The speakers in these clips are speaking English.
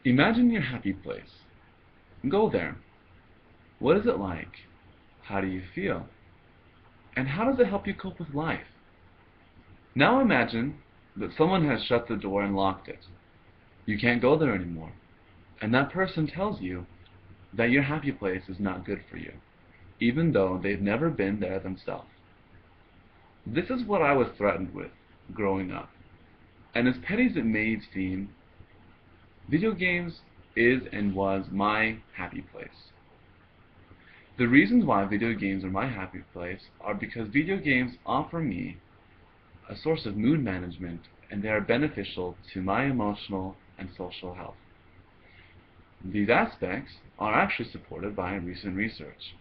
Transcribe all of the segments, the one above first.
Imagine your happy place. Go there. What is it like? How do you feel? And how does it help you cope with life? Now imagine that someone has shut the door and locked it. You can't go there anymore. And that person tells you that your happy place is not good for you, even though they've never been there themselves. This is what I was threatened with growing up. And as petty as it may seem, video games is and was my happy place. The reasons why video games are my happy place are because video games offer me a source of mood management, and they are beneficial to my emotional and social health. These aspects are actually supported by recent research.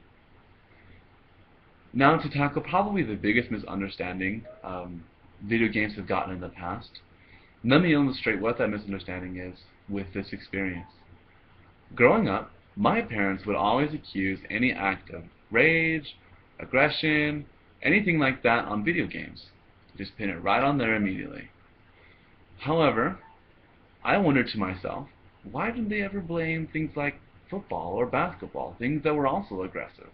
Now, to tackle probably the biggest misunderstanding video games have gotten in the past, let me illustrate what that misunderstanding is with this experience. Growing up, my parents would always accuse any act of rage, aggression, anything like that on video games. Just pin it right on there immediately. However, I wondered to myself, why did they ever blame things like football or basketball, things that were also aggressive?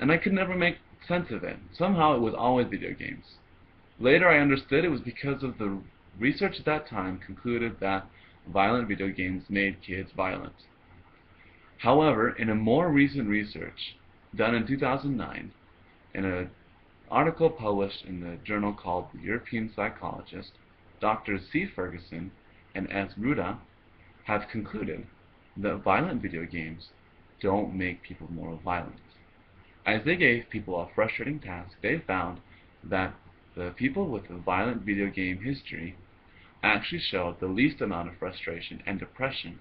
And I could never make sense of it. Somehow it was always video games. Later I understood it was because of the research at that time concluded that violent video games made kids violent. However, in a more recent research done in 2009, in an article published in the journal called The European Psychologist, Drs. C. Ferguson and S. Ruda have concluded that violent video games don't make people more violent. As they gave people a frustrating task, they found that the people with a violent video game history actually showed the least amount of frustration and depression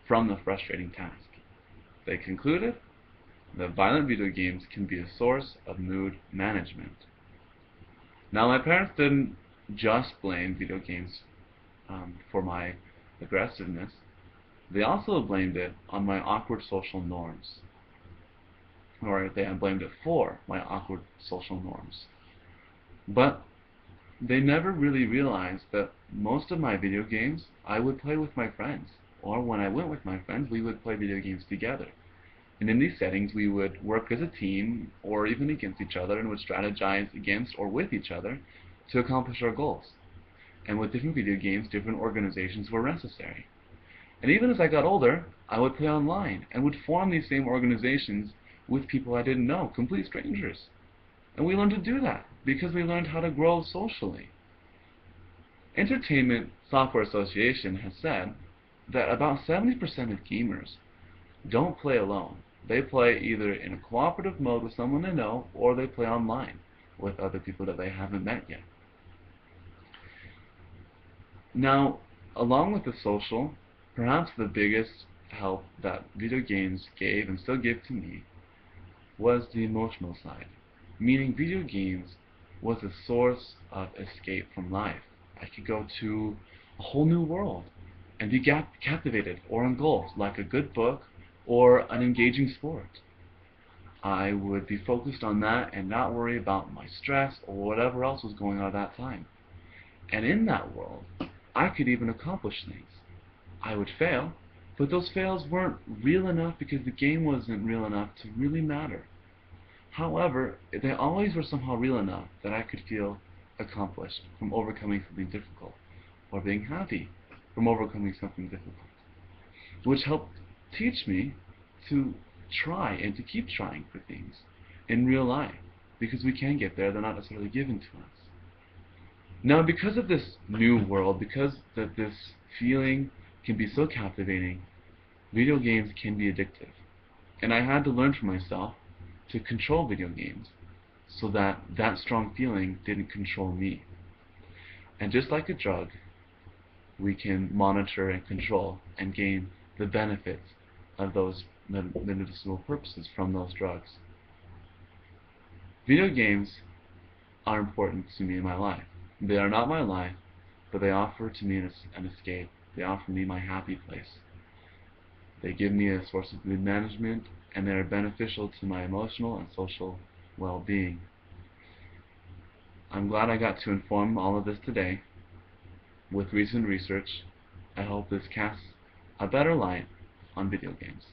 from the frustrating task. They concluded that violent video games can be a source of mood management. Now, my parents didn't just blame video games for my aggressiveness. They also blamed it on my awkward social norms. Or they blamed it for my awkward social norms. But they never really realized that most of my video games I would play with my friends. Or when I went with my friends, we would play video games together. And in these settings, we would work as a team or even against each other and would strategize against or with each other to accomplish our goals. And with different video games, different organizations were necessary. And even as I got older, I would play online and would form these same organizations with people I didn't know, complete strangers. And we learned to do that because we learned how to grow socially. Entertainment Software Association has said that about 70% of gamers don't play alone. They play either in a cooperative mode with someone they know, or they play online with other people that they haven't met yet. Now, along with the social, perhaps the biggest help that video games gave and still give to me was the emotional side. Meaning video games was a source of escape from life. I could go to a whole new world and be captivated or engulfed like a good book or an engaging sport. I would be focused on that and not worry about my stress or whatever else was going on at that time. And in that world, I could even accomplish things. I would fail, but those fails weren't real enough because the game wasn't real enough to really matter. However, they always were somehow real enough that I could feel accomplished from overcoming something difficult, or being happy from overcoming something difficult, which helped teach me to try and to keep trying for things in real life, because we can get there, they're not necessarily given to us. Now, because of this new world, because that this feeling can be so captivating, video games can be addictive. And I had to learn for myself to control video games so that that strong feeling didn't control me. And just like a drug, we can monitor and control and gain the benefits of those medicinal purposes from those drugs. Video games are important to me in my life. They are not my life, but they offer to me an escape. They offer me my happy place. They give me a source of mood management, and they are beneficial to my emotional and social well-being. I'm glad I got to inform all of this today. With recent research, I hope this casts a better light on video games.